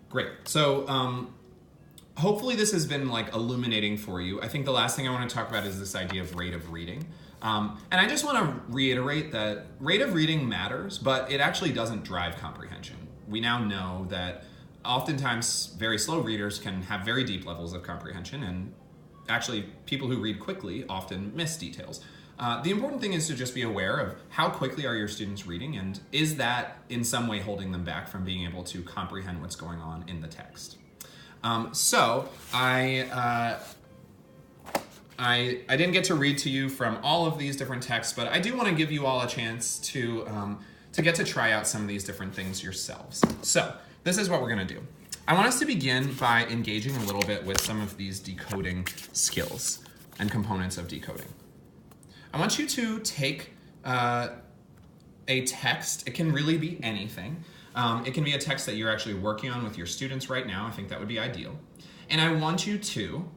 Great. So hopefully this has been like illuminating for you. I think the last thing I want to talk about is this idea of rate of reading. And I just want to reiterate that rate of reading matters, but it actually doesn't drive comprehension. We now know that oftentimes very slow readers can have very deep levels of comprehension, and actually people who read quickly often miss details. The important thing is to just be aware of how quickly are your students reading, and is that in some way holding them back from being able to comprehend what's going on in the text. So I didn't get to read to you from all of these different texts, but I do want to give you all a chance to get to try out some of these different things yourselves. So this is what we're going to do. I want us to begin by engaging a little bit with some of these decoding skills and components of decoding. I want you to take a text. It can really be anything. It can be a text that you're actually working on with your students right now. I think that would be ideal. And I want you to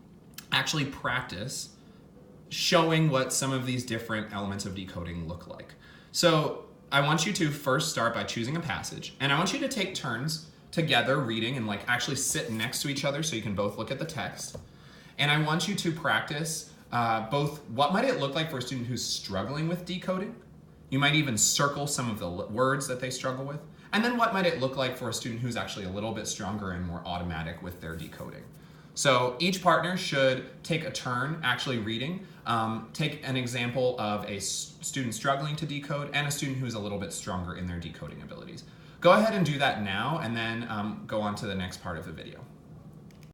actually practice showing what some of these different elements of decoding look like. So I want you to first start by choosing a passage, and I want you to take turns together reading and like actually sit next to each other so you can both look at the text. And I want you to practice both what might it look like for a student who's struggling with decoding. You might even circle some of the words that they struggle with. And then what might it look like for a student who's actually a little bit stronger and more automatic with their decoding. So each partner should take a turn actually reading. Take an example of a student struggling to decode and a student who's a little bit stronger in their decoding abilities. Go ahead and do that now, and then go on to the next part of the video.